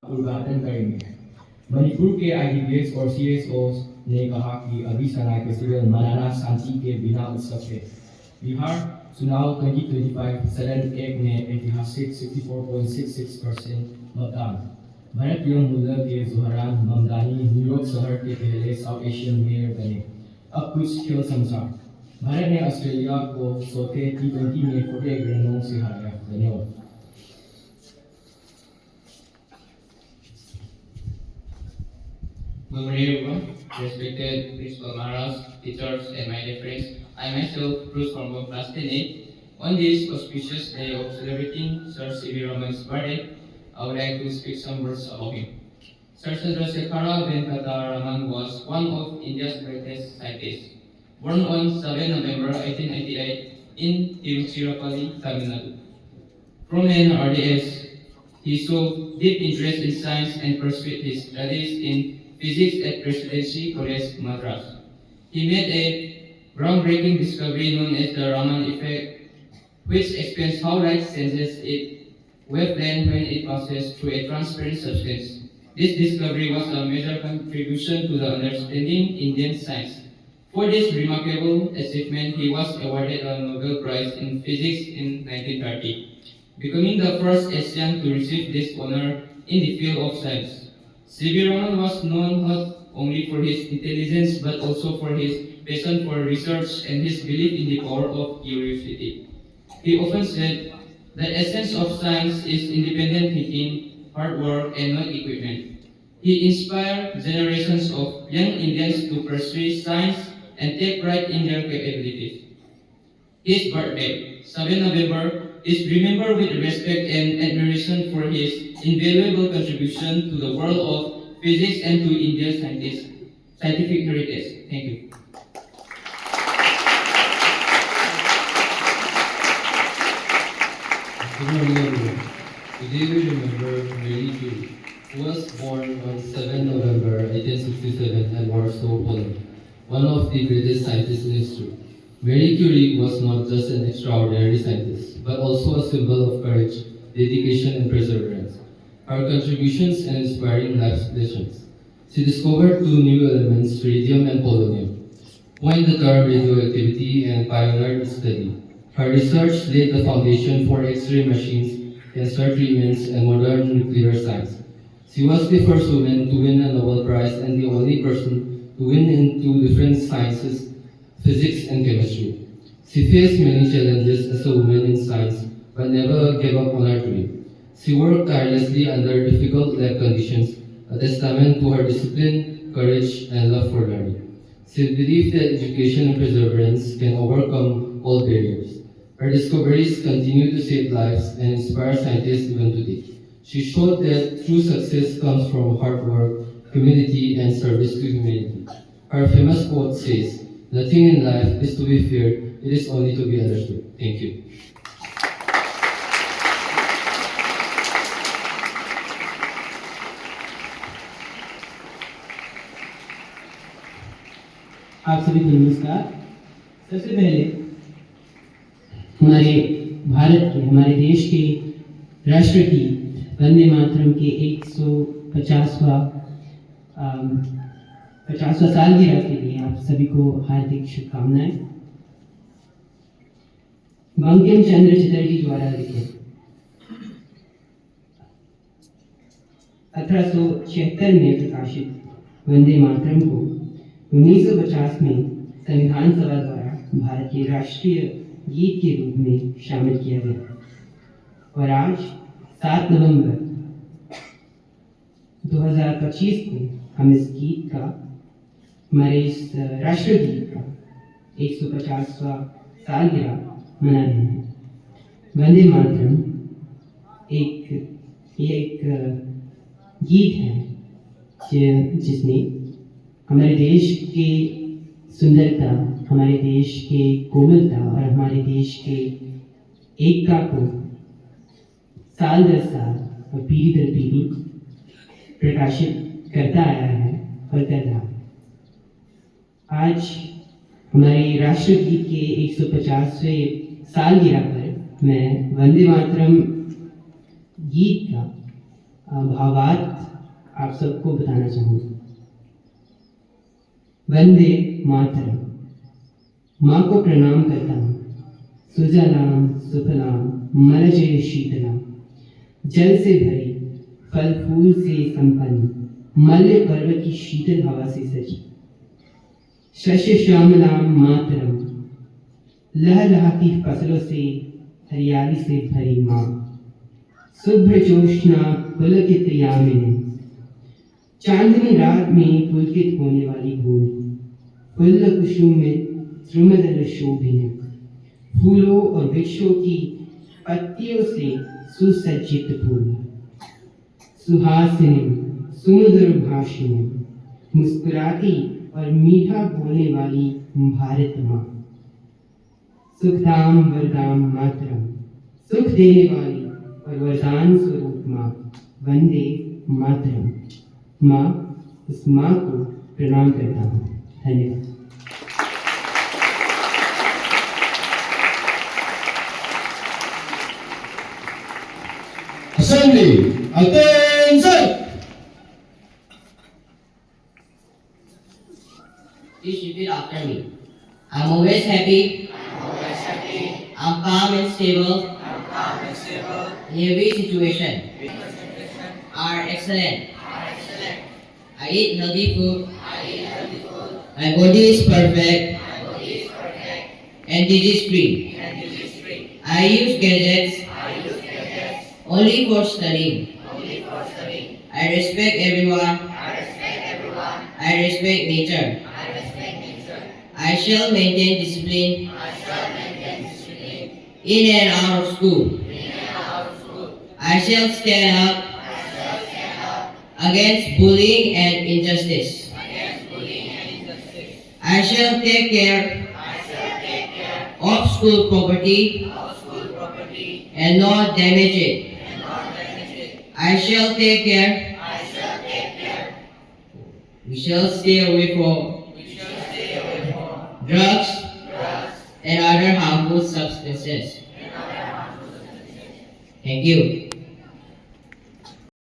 उद्घाटन करेंगे। मणिपुर के IDPS और CSOs ने कहा कि अभी सनाई फेस्टिवल मनाना शांति के बिना उत्सव है। बिहार चुनाव 2025 सदन एक में ऐतिहासिक 64.66% मतदान। भारत यौन मूल्य के जोहरान ममदानी न्यूयॉर्क शहर के पहले साउथ एशियन मेयर बने। अब कुछ खेल समाचार। भारत ने ऑस्ट्रेलिया को चौथे T20 में 48 रनों से हराया। धन्यवाद। Good morning, everyone. Respected principal Maharaj, teachers, and my dear friends. I myself, Bruce from class 10A. On this auspicious day of celebrating Sir C.V. Raman's birthday, I would like to speak some words about him. Sir Chandrasekhara Venkata Raman was one of India's greatest scientists. Born on 7 November 1888 in Tiruchirappalli, Tamil Nadu. From an early age, he showed deep interest in science and pursued his studies in physics at Presidency College, Madras. He made a groundbreaking discovery known as the Raman effect, which explains how light changes its wavelength when it passes through a transparent substance. This discovery was a major contribution to the understanding Indian science. For this remarkable achievement, he was awarded a Nobel Prize in Physics in 1930, becoming the first Asian to receive this honor in the field of science. C.V. Raman was known not only for his intelligence but also for his passion for research and his belief in the power of curiosity. He often said, "The essence of science is independent thinking, hard work, and not equipment." He inspired generations of young Indians to pursue science and take pride in their capabilities. His birthday, 7 November, is remembered with respect and admiration for his invaluable contribution to the world of physics and to India's scientific heritage. Thank you. Good morning, everyone. Today we remember Marie Curie, who was born on 7 November 1867 in Warsaw, Poland, one of the greatest scientists in history. Marie Curie was not just an extraordinary scientist, but also a symbol of courage, dedication, and perseverance. Her contributions and inspiring life lessons. She discovered two new elements, radium and polonium, coined the term radioactivity, and pioneered its study. Her research laid the foundation for X-ray machines, cancer treatments, and modern nuclear science. She was the first woman to win a Nobel Prize and the only person to win in two different sciences, physics and chemistry. She faced many challenges as a woman in science, but never gave up on her dream. She worked tirelessly under difficult lab conditions, a testament to her discipline, courage, and love for learning. She believed that education and perseverance can overcome all barriers. Her discoveries continue to save lives and inspire scientists even today. She showed that true success comes from hard work, humility, and service to humanity. Her famous quote says, "Nothing in life is to be feared, it is only to be understood." Thank you. आप सभी को नमस्कार। सबसे पहले हमारे भारत के, हमारे देश के राष्ट्रगीत वंदे मातरम के 150वां सालगिरह के लिए आप सभी को हार्दिक शुभकामनाएं। बंकिम चंद्र चटर्जी द्वारा लिखित 1876 में प्रकाशित वंदे मातरम को 1950 में संविधान सभा द्वारा भारत के राष्ट्रीय गीत के रूप में शामिल किया गया और आज 7 नवंबर 2025 को हम इस गीत का, हमारे इस राष्ट्रगीत का 150वां सालगिरह मना रहे हैं। वंदे मातरम एक गीत है जिसने हमारे देश के सुंदरता, हमारे देश के कोमलता और हमारे देश के एकता को साल दर साल और पीढ़ी दर पीढ़ी प्रकाशित करता आया है और कर रहा है। आज हमारे राष्ट्रगीत के 150वें सालगिरह पर मैं वंदे मातरम गीत का भावार्थ आप सबको बताना चाहूँगा। वंदे मातरम। माँ को प्रणाम करता हूँ। सुजलाम सुफलाम मलजय शीतलाम। जल से भरी, फल फूल से संपन्न, मल्य पर्वत की शीतल हवा से सजी। शस्य श्यामलाम मातरम। लहलहाती फसलों से, हरियाली से भरी माँ। शुभ्र जोश्ना पुलकित यामिनी। चांदनी रात में पुलकित होने वाली भूमि। फुल्ल कुसुमित द्रुमदल शोभिनी। फूलों और वृक्षों की पत्तियों से सुसज्जित भूमि। सुहासिनी सुमधुर भाषिनी। मुस्कुराती और मीठा बोलने वाली भारत माँ। सुखदाम वरदाम मातरम। सुख देने वाली और वरदान स्वरूप माँ। वंदे मातरम। माँ, उस माँ को प्रणाम करता हूँ। धन्यवाद। Assembly, attention! Please repeat after me. I'm always happy. I'm calm and stable. In every situation. Are excellent. I eat healthy food. My body is perfect. And disease free. I use gadgets. Only for studying. I respect everyone. I respect nature. I shall maintain discipline. In and out of school. I shall stand up against bullying and injustice. I shall take care of school property and not damage it. I shall take care. We shall stay away from drugs and other harmful substances. Thank you.